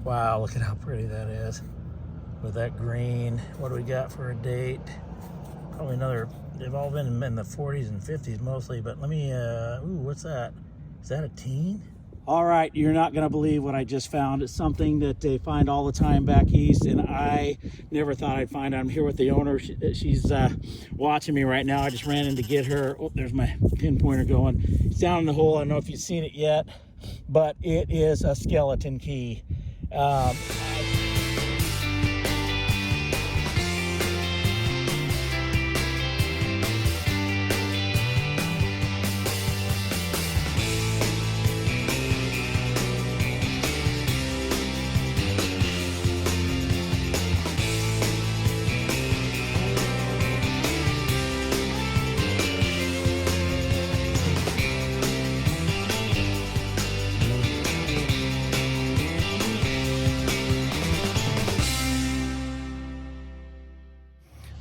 Wow, look at how pretty that is. With that green, what do we got for a date? Probably another, they've all been in the 40s and 50s mostly, but let me, ooh, what's that? Is that a teen? All right, you're not gonna believe what I just found. It's something that they find all the time back east, and I never thought I'd find it. I'm here with the owner. She's watching me right now. I just ran in to get her. Oh, there's my pinpointer going. It's down in the hole. I don't know if you've seen it yet, but it is a skeleton key.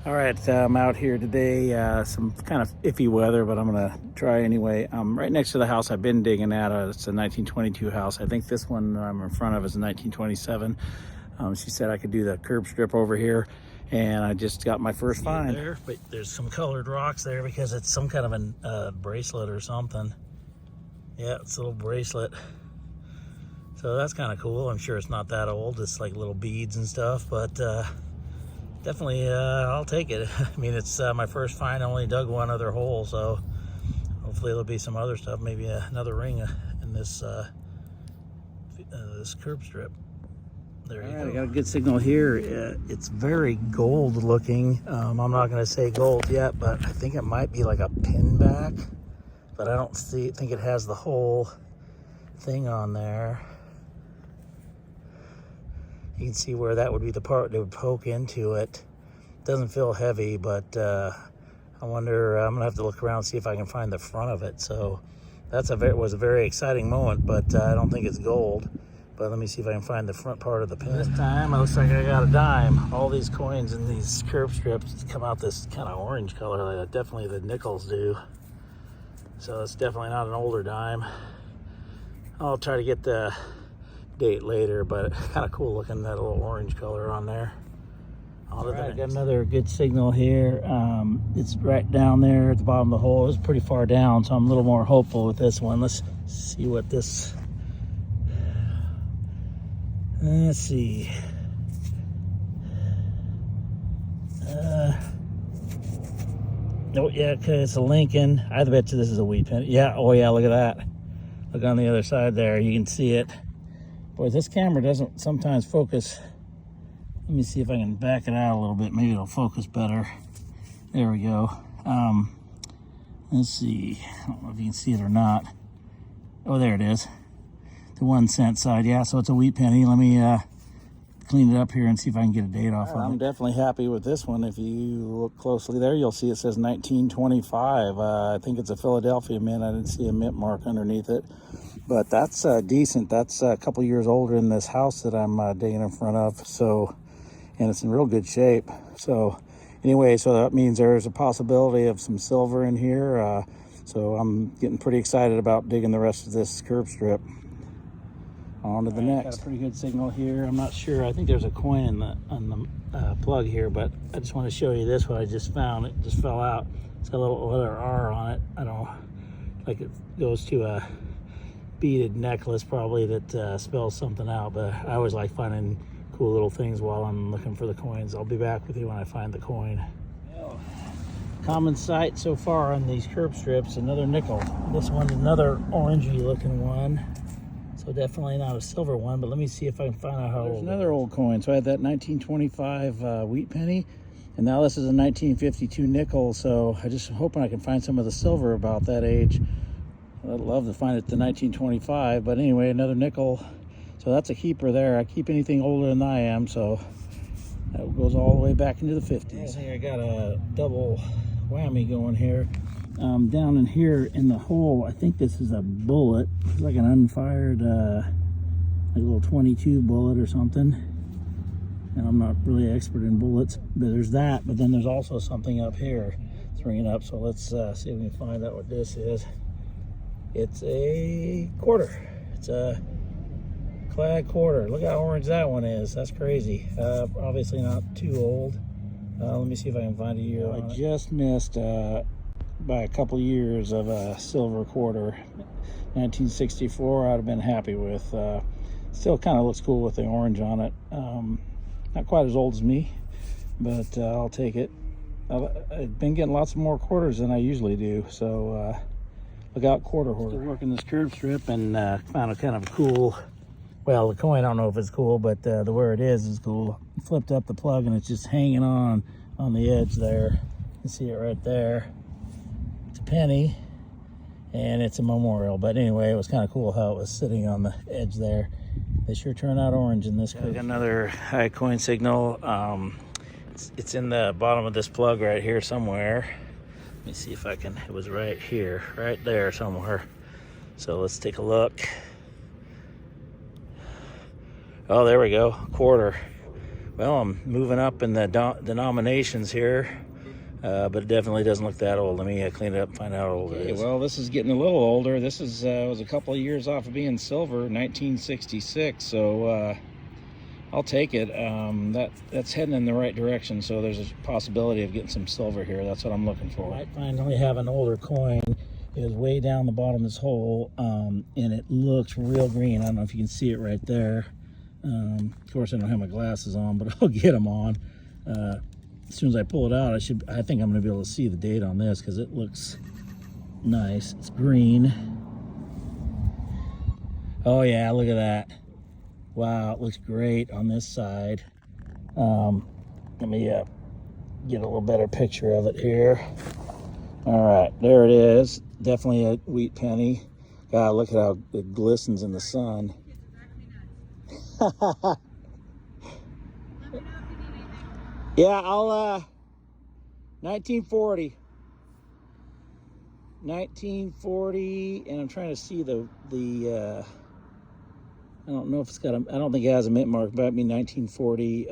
All right, I'm out here today, some kind of iffy weather, but I'm gonna try anyway. Right next to the house I've been digging at, it's a 1922 house. I think this one I'm in front of is a 1927. She said I could do the curb strip over here, and I just got my first find. There, but there's some colored rocks there because it's some kind of a bracelet or something. Yeah, it's a little bracelet. So that's kind of cool. I'm sure it's not that old. It's like little beads and stuff, but definitely, I'll take it. I mean, it's my first find. I only dug one other hole, so hopefully there'll be some other stuff. Maybe another ring in this this curb strip. There you go. I got a good signal here. It's very gold looking. I'm not going to say gold yet, but I think it might be like a pin back. But I don't think it has the whole thing on there. You can see where that would be the part that would poke into it. Doesn't feel heavy, but I wonder, I'm gonna have to look around and see if I can find the front of it. So that's was a very exciting moment, but I don't think it's gold. But let me see if I can find the front part of the pin. This time, it looks like I got a dime. All these coins in these curb strips come out this kind of orange color, like definitely the nickels do. So it's definitely not an older dime. I'll try to get the date later, but kind of cool looking, that little orange color on there. All right, I got another good signal here. It's right down there at the bottom of the hole. It's pretty far down, so I'm a little more hopeful with this one. Let's see what this, let's see. Oh yeah, okay, it's a Lincoln. I bet you this is a wheat pin. Yeah, oh yeah, look at that. Look on the other side there, you can see it. Boy, this camera doesn't sometimes focus. Let me see if I can back it out a little bit. Maybe it'll focus better. There we go. Let's see. I don't know if you can see it or not. Oh, there it is. The 1 cent side. Yeah, so it's a wheat penny. Let me clean it up here and see if I can get a date off of it. I'm definitely happy with this one. If you look closely there, you'll see it says 1925. I think it's a Philadelphia mint. I didn't see a mint mark underneath it. But that's decent. That's a couple years older than this house that I'm digging in front of. So, and it's in real good shape. So anyway, so that means there's a possibility of some silver in here. So I'm getting pretty excited about digging the rest of this curb strip. On to the next. Got a pretty good signal here. I'm not sure. I think there's a coin on the plug here, but I just want to show you this one I just found. It just fell out. It's got a little letter R on it. I don't know, like it goes to a beaded necklace probably that spells something out, but I always like finding cool little things while I'm looking for the coins. I'll be back with you when I find the coin. Common sight so far on these curb strips, another nickel. This one's another orangey looking one, so definitely not a silver one, but let me see if I can find out how old. There's another old coin. So I had that 1925 wheat penny, and now this is a 1952 nickel, so I just hoping I can find some of the silver about that age. I'd love to find it to 1925, but anyway, another nickel. So that's a keeper there. I keep anything older than I am, so that goes all the way back into the 50s. I think I got a double whammy going here. Down in here in the hole, I think this is a bullet. It's like an unfired, like a little 22 bullet or something. And I'm not really expert in bullets, but there's that. But then there's also something up here. It's ringing up, so let's see if we can find out what this is. It's a quarter. It's a Clad quarter. Look how orange that one is. That's crazy. Obviously not too old. Let me see if I can find a year. I just missed by a couple years of a silver quarter. 1964 I'd have been happy with. Still kind of looks cool with the orange on it. Not quite as old as me, but I'll take it. I've been getting lots more quarters than I usually do, so look out, quarter hoarder. Still working this curb strip and found a kind of cool, well, the coin, I don't know if it's cool, but the where it is cool. Flipped up the plug and it's just hanging on the edge there. You can see it right there. It's a penny and it's a memorial, but anyway, it was kind of cool how it was sitting on the edge there. They sure turn out orange in this curve. Got another high coin signal. It's in the bottom of this plug right here somewhere. Let me see if I can, it was right here, right there somewhere. So let's take a look. Oh, there we go, quarter. Well, I'm moving up in the denominations here, but it definitely doesn't look that old. Let me clean it up and find out how old it is. Well, this is getting a little older. This is was a couple of years off of being silver, 1966, so I'll take it. That's heading in the right direction, so there's a possibility of getting some silver here. That's what I'm looking for. I might finally have an older coin. It was way down the bottom of this hole, and it looks real green. I don't know if you can see it right there. Of course, I don't have my glasses on, but I'll get them on. As soon as I pull it out, I think I'm going to be able to see the date on this because it looks nice. It's green. Oh yeah, look at that. Wow, it looks great on this side. Let me get a little better picture of it here. All right, there it is. Definitely a wheat penny. God, look at how it glistens in the sun. Yeah, I'll 1940, and I'm trying to see the I don't know if it's got I don't think it has a mint mark, but I mean 1940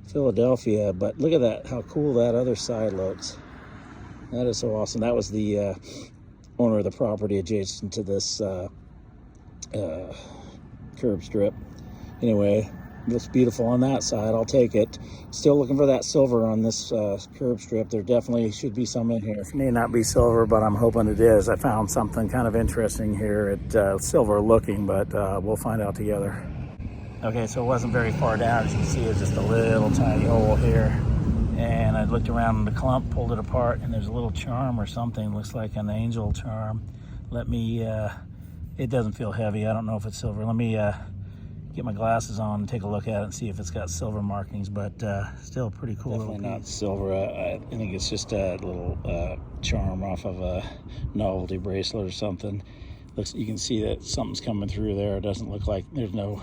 Philadelphia. But look at that, how cool that other side looks. That is so awesome. That was the owner of the property adjacent to this curb strip. Anyway, looks beautiful on that side. I'll take it. Still looking for that silver on this curb strip. There definitely should be some in here. It may not be silver, but I'm hoping it is. I found something kind of interesting here. It's silver looking, but we'll find out together. Okay, so it wasn't very far down. As you can see, it's just a little tiny hole here. And I looked around the clump, pulled it apart, and there's a little charm or something. Looks like an angel charm. Let me, it doesn't feel heavy. I don't know if it's silver. Let me get my glasses on and take a look at it and see if it's got silver markings, but still pretty cool. Definitely not silver. I think it's just a little charm off of a novelty bracelet or something. Looks, you can see that something's coming through there. It doesn't look like there's no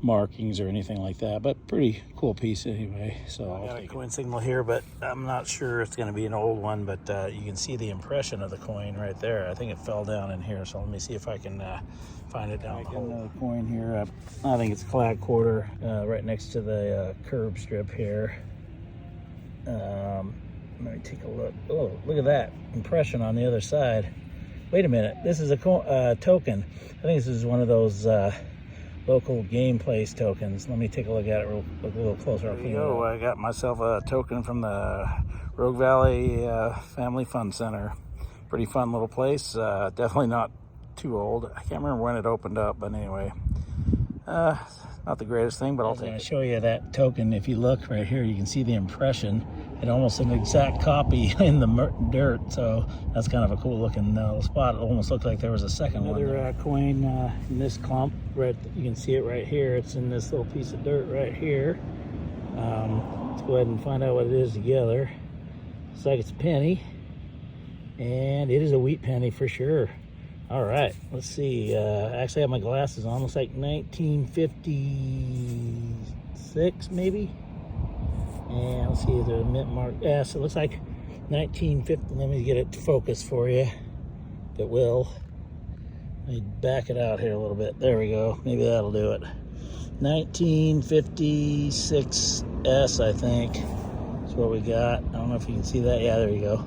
markings or anything like that, but pretty cool piece anyway. So I got a coin signal here, but I'm not sure it's going to be an old one, but you can see the impression of the coin right there. I think it fell down in here, so let me see if I can find it down the hole. Another coin here. I think it's clad quarter, right next to the curb strip here. Let me take a look. Oh, look at that impression on the other side. Wait a minute, this is a token. I think this is one of those local game place tokens. Let me take a look at it a little closer. There you go. I got myself a token from the Rogue Valley Family Fun Center. Pretty fun little place. Definitely not too old. I can't remember when it opened up, but anyway, not the greatest thing, but I'll take it. I'll show you that token. If you look right here, you can see the impression. It's almost an exact copy in the dirt, so that's kind of a cool looking spot. It almost looked like there was a second one. Another coin in this clump. Right, you can see it right here. It's in this little piece of dirt right here. Let's go ahead and find out what it is together. Looks like it's a penny, and it is a wheat penny for sure. All right, let's see. I actually have my glasses on. Looks like 1956 maybe. And let's see if there's a mint mark. Yeah, so it looks like 1950. Let me get it to focus for you. It will. Let me back it out here a little bit. There we go. Maybe that'll do it. 1956 S, I think. That's what we got. I don't don't know if you can see that. Yeah, there you go.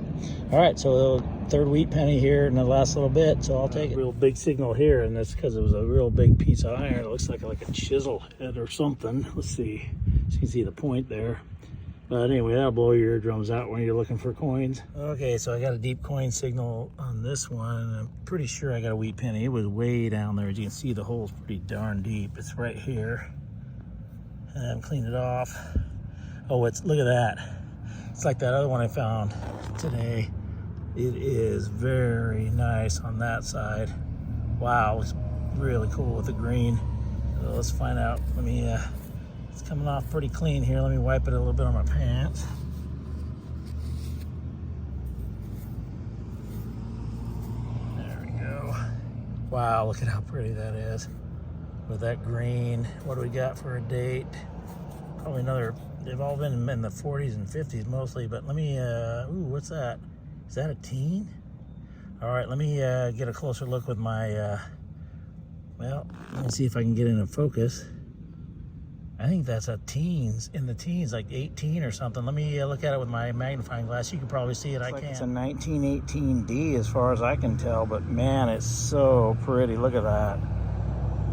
All right, so third wheat penny here in the last little bit, so I'll take it. Real big signal here, and that's because it was a real big piece of iron. It looks like a chisel head or something. Let's see. So you can see the point there. But anyway, that'll blow your eardrums out when you're looking for coins. Okay, so I got a deep coin signal on this one, and I'm pretty sure I got a wheat penny. It was way down there. As you can see, the hole's pretty darn deep. It's right here. And clean it off. Oh, look at that. It's like that other one I found today. It is very nice on that side. Wow, it's really cool with the green. So let's find out. It's coming off pretty clean here. Let me wipe it a little bit on my pants. There we go. Wow, look at how pretty that is. With that green, what do we got for a date? Probably another, they've all been in the 40s and 50s mostly, but let me, ooh, what's that? Is that a teen? All right, let me get a closer look with my, well, let me see if I can get into focus. I think that's a teens, in the teens, like 18 or something. Let me look at it with my magnifying glass. You can probably see it. I can't. It's a 1918D as far as I can tell, but man, it's so pretty. Look at that.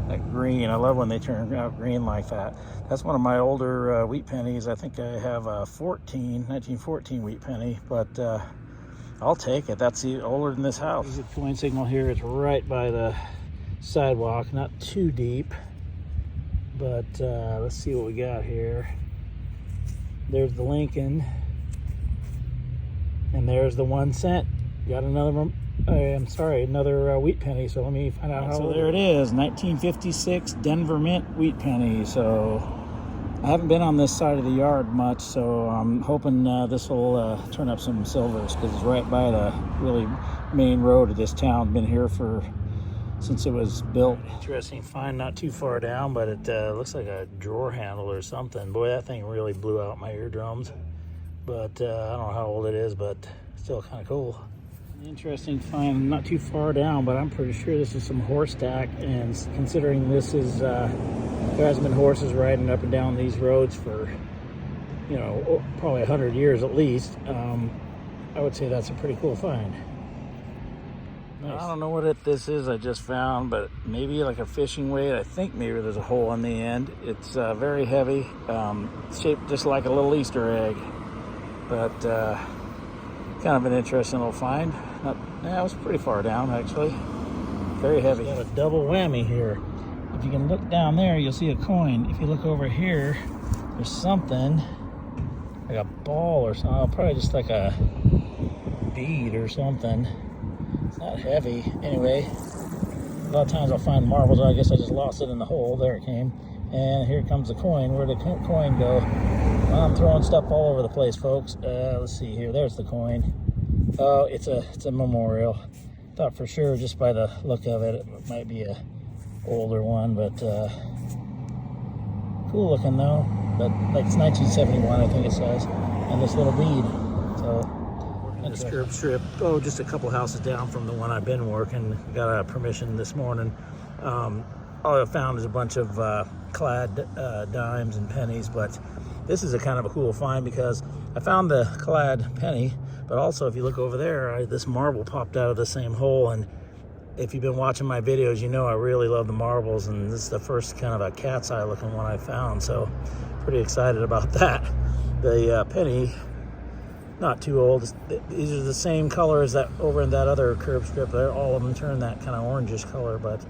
That green. I love when they turn out green like that. That's one of my older wheat pennies. I think I have a 1914 wheat penny, but I'll take it. That's older than this house. There's a coin signal here. It's right by the sidewalk, not too deep. But let's see what we got here. There's the Lincoln. And there's the 1 cent. Got another, another wheat penny. So let me find out how. So there it is, 1956 Denver Mint wheat penny. So I haven't been on this side of the yard much, so I'm hoping this will turn up some silvers, because it's right by the really main road of this town. Been here since it was built. Interesting find, not too far down, but it looks like a drawer handle or something. Boy, that thing really blew out my eardrums. But I don't know how old it is, but still kind of cool. Interesting find, not too far down, but I'm pretty sure this is some horse tack. And considering this is, there hasn't been horses riding up and down these roads for, you know, probably 100 years at least, I would say that's a pretty cool find. Nice. I don't know what this is I just found, but maybe like a fishing weight. I think maybe there's a hole on the end. It's very heavy, shaped just like a little Easter egg, but kind of an interesting little find. Yeah, it was pretty far down actually. Very heavy. Got a double whammy here. If you can look down there, you'll see a coin. If you look over here, there's something like a ball or something. Probably just like a bead or something. It's not heavy. Anyway, a lot of times I'll find marbles. I guess I just lost it in the hole. There it came. And here comes the coin. Where'd the coin go? Well, I'm throwing stuff all over the place, folks. Let's see here. There's the coin. Oh, it's a memorial. Thought for sure just by the look of it, it might be a older one, but cool looking though. But like it's 1971, I think it says. And this little bead. So. And this curb strip, just a couple houses down from the one I've been working. Got a permission this morning. All I found is a bunch of clad dimes and pennies, but this is a kind of a cool find because I found the clad penny, but also if you look over there, this marble popped out of the same hole. And if you've been watching my videos, you know I really love the marbles, and this is the first kind of a cat's eye looking one I found, so pretty excited about that. The penny, not too old. These are the same color as that over in that other curb strip there. All of them turn that kind of orangish color, but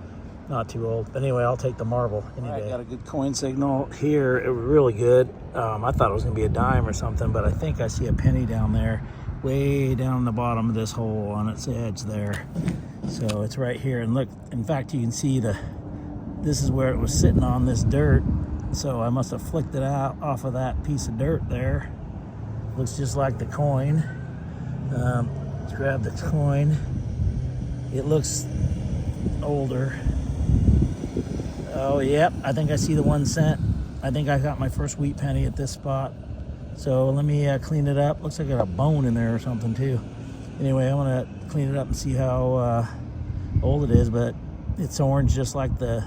not too old. But anyway, I'll take the marble any day. Got a good coin signal here. It was really good. I thought it was gonna be a dime or something, but I think I see a penny down there, way down the bottom of this hole on its edge there. So it's right here. And look, in fact, you can see this is where it was sitting on this dirt. So I must have flicked it out off of that piece of dirt there. Looks just like the coin. Let's grab the coin. It looks older. Oh, yep, I think I see the 1 cent. I think I got my first wheat penny at this spot. So let me clean it up. Looks like I got a bone in there or something too. Anyway, I want to clean it up and see how old it is, but it's orange just like the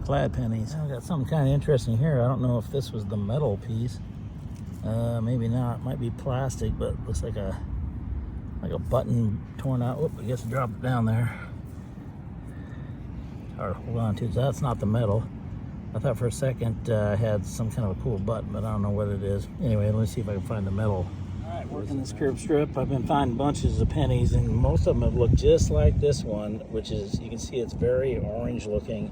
clad pennies. I got something kind of interesting here. I don't know if this was the metal piece. Maybe not. Might be plastic, but looks like a button torn out. Whoop, I guess I dropped it down there. Hard to hold on to. So that's not the metal. I thought for a second it had some kind of a cool button, but I don't know what it is. Anyway, let me see if I can find the metal. All right, working this curb strip, I've been finding bunches of pennies, and most of them have looked just like this one, which is, you can see it's very orange looking.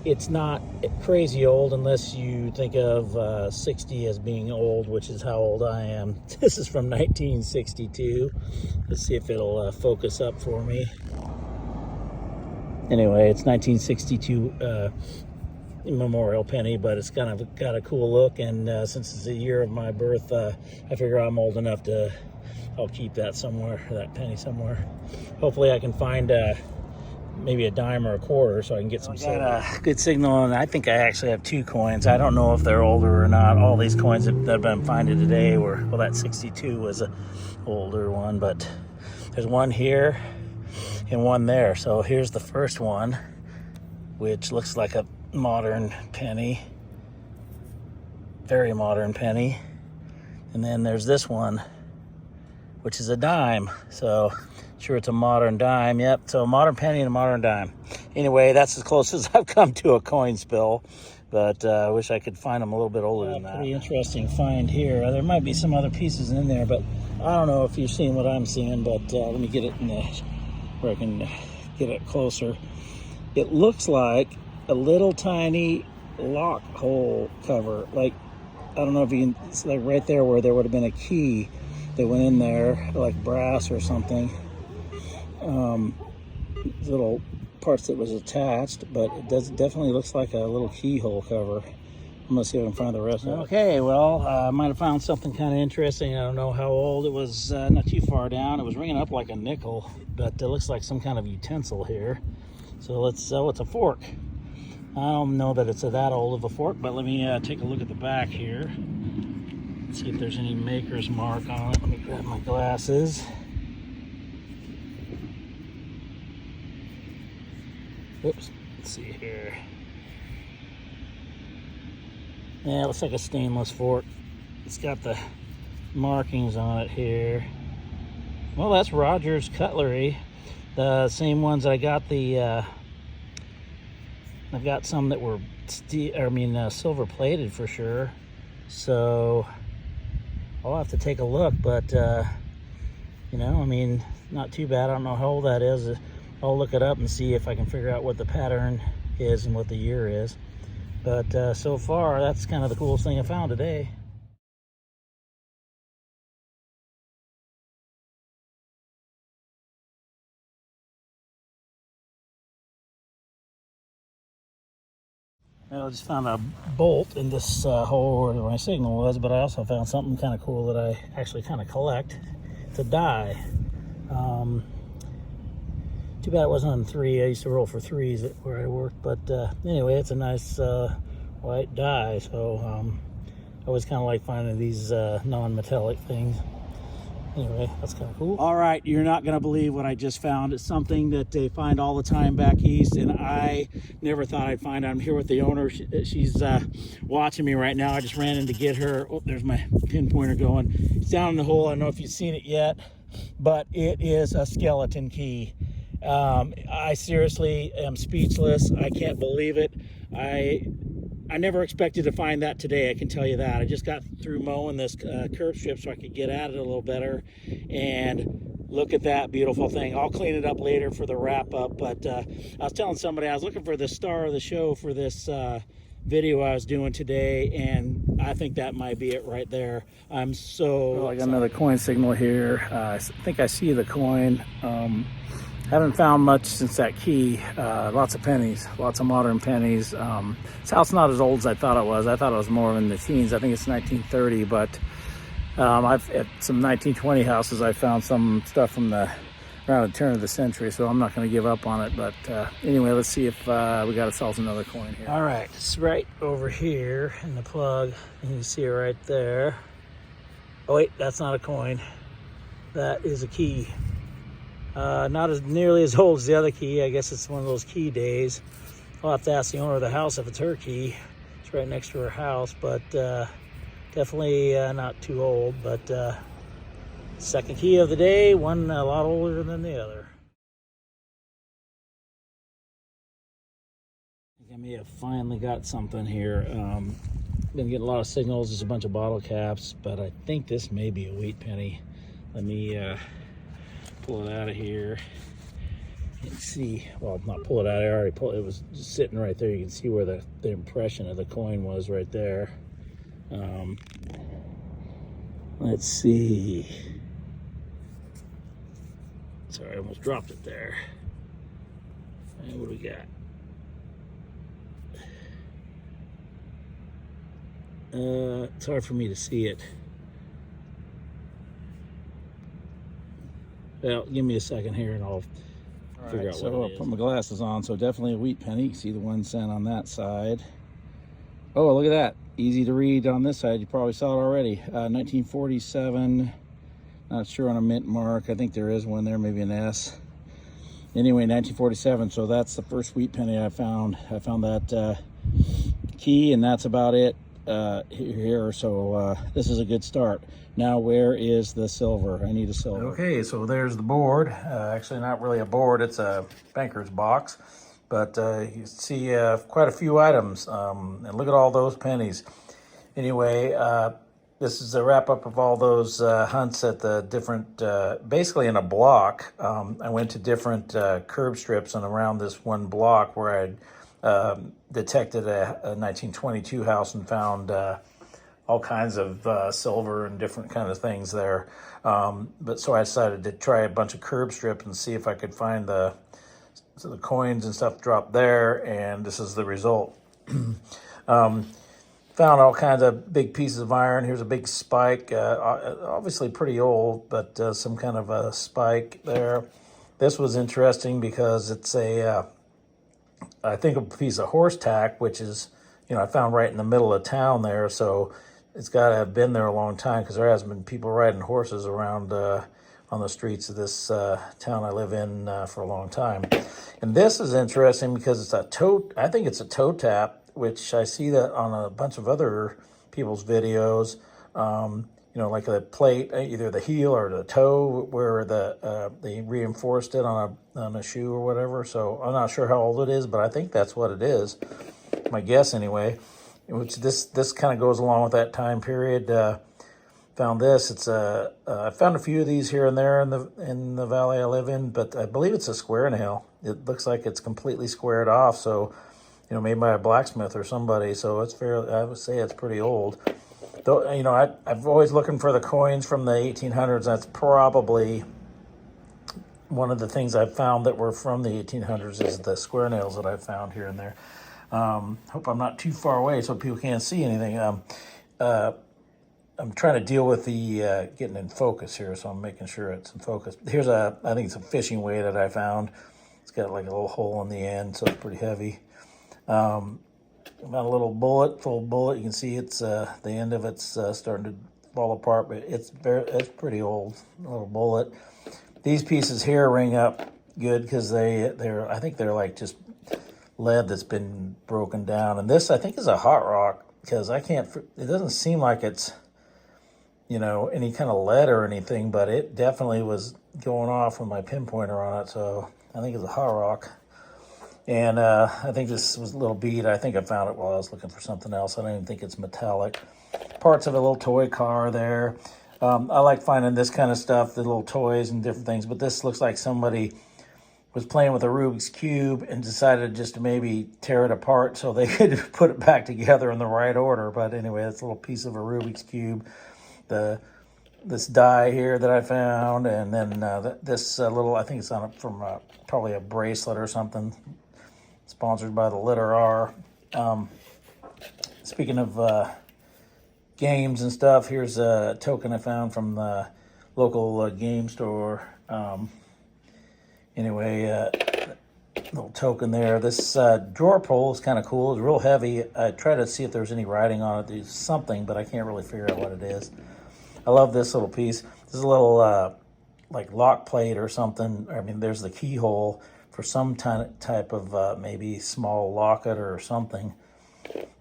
It's not crazy old unless you think of 60 as being old, which is how old I am. This is from 1962. Let's see if it'll focus up for me. Anyway, it's 1962 memorial penny, but it's kind of got a cool look, and since it's the year of my birth, I figure I'm old enough to, I'll keep that somewhere, that penny somewhere. Hopefully I can find maybe a dime or a quarter so I can get some silver. Got a good signal, and I think I actually have 2 coins. I don't know if they're older or not. All these coins that I've been finding today were, well, that 62 was a older one, but there's one here and one there. So here's the first one, which looks like a modern penny, very modern penny. And then there's this one, which is a dime. So sure, it's a modern dime. Yep, so a modern penny and a modern dime. Anyway, that's as close as I've come to a coin spill, but I wish I could find them a little bit older than that. Pretty interesting find here. There might be some other pieces in there, but I don't know if you've seen what I'm seeing, but let me get it in the, where I can get it closer. It looks like a little tiny lock hole cover. Like, I don't know if you can, it's like right there where there would have been a key that went in there, like brass or something. Little parts that was attached, but it definitely looks like a little keyhole cover. I'm gonna see if I can find the rest of it. Okay, well, I might have found something kind of interesting. I don't know how old it was. Not too far down. It was ringing up like a nickel, but it looks like some kind of utensil here. So let's. Oh, it's a fork. I don't know that it's that old of a fork, but let me take a look at the back here. Let's see if there's any maker's mark on it. Let me grab my glasses. Oops, let's see here. Yeah, it looks like a stainless fork. It's got the markings on it here. Well, that's Rogers Cutlery. The same ones I got the, I've got some that were silver plated for sure. So I'll have to take a look, but you know, I mean, not too bad. I don't know how old that is. I'll look it up and see if I can figure out what the pattern is and what the year is. But so far, that's kind of the coolest thing I found today. Well, I just found a bolt in this hole where my signal was, but I also found something kind of cool that I actually kind of collect. It's a die. Too bad it wasn't on 3. I used to roll for 3s where I worked, but anyway, it's a nice white die. So I always kind of like finding these non-metallic things. Anyway, that's kind of cool. All right, you're not going to believe what I just found. It's something that they find all the time back east, and I never thought I'd find it. I'm here with the owner. She's watching me right now. I just ran in to get her. Oh, there's my pinpointer going. It's down in the hole. I don't know if you've seen it yet, but it is a skeleton key. I seriously am speechless. I can't believe it. I never expected to find that today, I can tell you that. I just got through mowing this curb strip so I could get at it a little better. And look at that beautiful thing. I'll clean it up later for the wrap up, but I was telling somebody I was looking for the star of the show for this video I was doing today, and I think that might be it right there. I'm so... Well, I got another coin signal here. I think I see the coin. Haven't found much since that key. Lots of pennies, lots of modern pennies. This house not as old as I thought it was. I thought it was more in the teens. I think it's 1930, but I've at some 1920 houses, I found some stuff from around the turn of the century, so I'm not going to give up on it. But anyway, let's see if we got ourselves another coin here. All right, it's right over here in the plug. You can see it right there. Oh wait, that's not a coin. That is a key. Not as nearly as old as the other key. I guess it's one of those key days. I'll have to ask the owner of the house if it's her key. It's It's right next to her house, but definitely not too old. But second key of the day, one a lot older than the other. I may have finally got something here. Been getting a lot of signals. There's a bunch of bottle caps, but I think this may be a wheat penny. Let me pull it out of here and see. Well, not pull it out. I already pulled it. It was just sitting right there. You can see where the impression of the coin was right there. Let's see. Sorry, I almost dropped it there. And what do we got? It's hard for me to see it. Well, give me a second here and I'll figure out what it is. So I'll put my glasses on. So definitely a wheat penny. You can see the 1 cent on that side. Oh, look at that. Easy to read on this side. You probably saw it already. 1947. Not sure on a mint mark. I think there is one there, maybe an S. Anyway, 1947. So that's the first wheat penny I found. I found that key, and that's about it. Here, so this is a good start. Now, where is the silver? I need a silver. Okay, so there's the board. Actually, not really a board, it's a banker's box, but you see quite a few items, and look at all those pennies. Anyway, this is a wrap-up of all those hunts at the different, basically in a block. I went to different curb strips and around this one block where I'd detected a 1922 house and found all kinds of silver and different kind of things there. But so I decided to try a bunch of curb strip and see if I could find the coins and stuff dropped there, and this is the result. Found all kinds of big pieces of iron. Here's a big spike, obviously pretty old, but some kind of a spike there. This was interesting because it's I think a piece of horse tack, which is, I found right in the middle of town there. So it's got to have been there a long time because there hasn't been people riding horses around on the streets of this town I live in for a long time. And this is interesting because it's I think it's a toe tap, which I see that on a bunch of other people's videos. Like a plate, either the heel or the toe, where they reinforced it on a shoe or whatever. So I'm not sure how old it is, but I think that's what it is. My guess, anyway. Which this kind of goes along with that time period. Found this. It's I found a few of these here and there in the valley I live in, but I believe it's a square nail. It looks like it's completely squared off. So, made by a blacksmith or somebody. So it's fairly. I would say it's pretty old. Though, I've always looking for the coins from the 1800s. That's probably one of the things I've found that were from the 1800s is the square nails that I've found here and there. Hope I'm not too far away so people can't see anything. I'm trying to deal with the getting in focus here, so I'm making sure it's in focus. Here's I think it's a fishing weight that I found. It's got like a little hole in the end, so it's pretty heavy. About a little bullet, full bullet. You can see it's the end of it's starting to fall apart, but it's pretty old. A little bullet. These pieces here ring up good because I think they're like just lead that's been broken down. And this I think is a hot rock because it doesn't seem like it's any kind of lead or anything, but it definitely was going off with my pinpointer on it. So I think it's a hot rock. And I think this was a little bead. I think I found it while I was looking for something else. I don't even think it's metallic. Parts of a little toy car there. I like finding this kind of stuff, the little toys and different things. But this looks like somebody was playing with a Rubik's Cube and decided just to maybe tear it apart so they could put it back together in the right order. But anyway, it's a little piece of a Rubik's Cube. This die here that I found. And then this little, I think it's from probably a bracelet or something. Sponsored by the letter R. Speaking of games and stuff, here's a token I found from the local game store. Little token there. This drawer pull is kind of cool. It's real heavy. I tried to see if there's any writing on it. There's something, but I can't really figure out what it is. I love this little piece. This is a little like lock plate or something. I mean, there's the keyhole for some type of maybe small locket or something.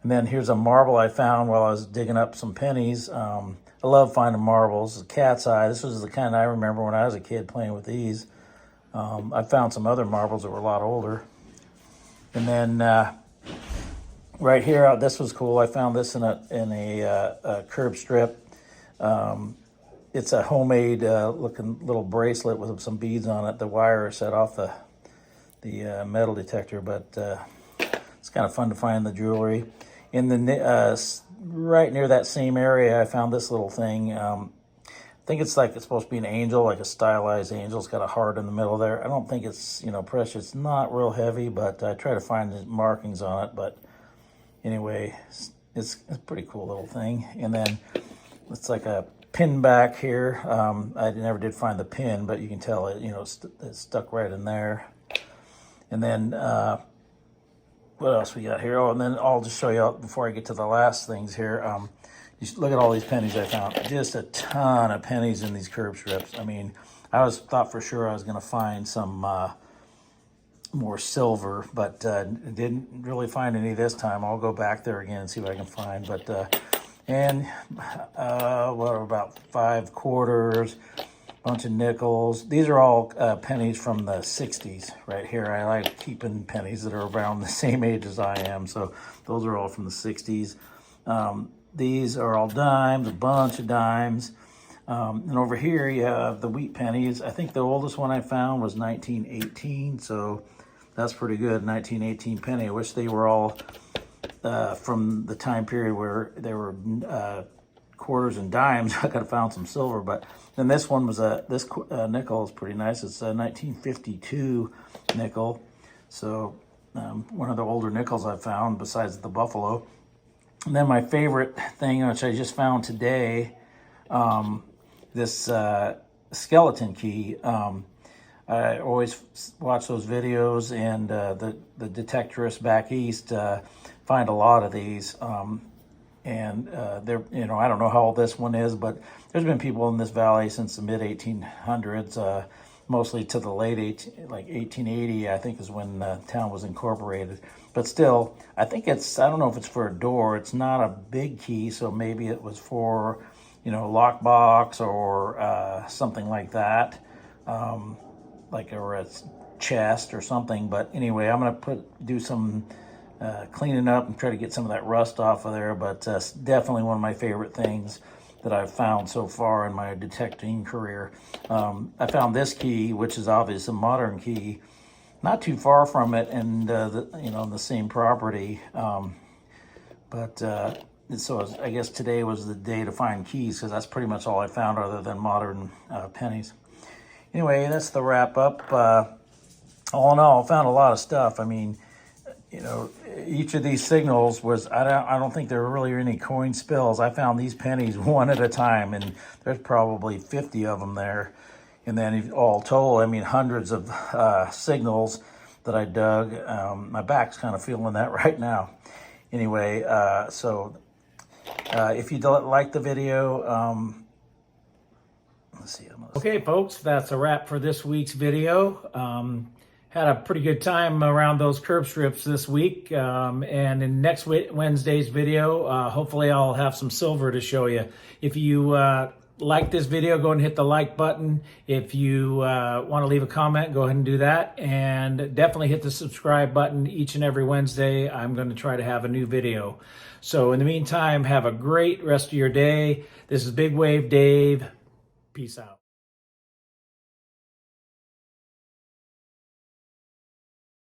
And then here's a marble I found while I was digging up some pennies. I love finding marbles. Cat's eye. This was the kind I remember when I was a kid playing with these. I found some other marbles that were a lot older. And then right here, this was cool. I found this in a curb strip. It's a homemade looking little bracelet with some beads on it. The wire is set off the metal detector, but it's kind of fun to find the jewelry. In the right near that same area, I found this little thing. I think it's supposed to be an angel, like a stylized angel. It's got a heart in the middle there. I don't think it's precious. It's not real heavy, but I try to find the markings on it. But anyway, it's a pretty cool little thing. And then it's like a pin back here. I never did find the pin, but you can tell it, it's stuck right in there. And then what else we got here? Oh, and then I'll just show you before I get to the last things here. You look at all these pennies I found. Just a ton of pennies in these curb strips. I mean, I thought for sure I was going to find some more silver, but didn't really find any this time. I'll go back there again and see what I can find. But what about 5 quarters, bunch of nickels. These are all pennies from the 60s right here. I like keeping pennies that are around the same age as I am, so those are all from the 60s. These are all dimes, a bunch of dimes. And over here you have the wheat pennies. I think the oldest one I found was 1918, so that's pretty good, 1918 penny. I wish they were all from the time period where they were quarters and dimes. I could have found some silver, but then this one was this nickel is pretty nice. It's a 1952 nickel, so one of the older nickels I've found besides the Buffalo. And then my favorite thing, which I just found today, this skeleton key. I always watch those videos, and the detectorists back east find a lot of these. And they're, I don't know how old this one is, but there's been people in this valley since the mid 1800s, mostly to the late 1880, I think is when the town was incorporated. But still, I think I don't know if it's for a door. It's not a big key, so maybe it was for, lockbox or something like that, or a chest or something. But anyway, I'm gonna do some cleaning up and try to get some of that rust off of there, but definitely one of my favorite things that I've found so far in my detecting career. I found this key, which is obviously a modern key, not too far from it, and on the same property. So I guess today was the day to find keys, because that's pretty much all I found other than modern pennies. Anyway, that's the wrap up. All in all, I found a lot of stuff. I mean, each of these signals was, I don't think there were really any coin spills. I found these pennies one at a time, and there's probably 50 of them there. And then all told, I mean, hundreds of signals that I dug. My back's kind of feeling that right now. Anyway, if you like the video, let's see. Okay, folks, that's a wrap for this week's video. Had a pretty good time around those curb strips this week. And in next Wednesday's video, hopefully I'll have some silver to show you. If you like this video, go ahead and hit the like button. If you want to leave a comment, go ahead and do that. And definitely hit the subscribe button. Each and every Wednesday, I'm going to try to have a new video. So in the meantime, have a great rest of your day. This is Big Wave Dave. Peace out.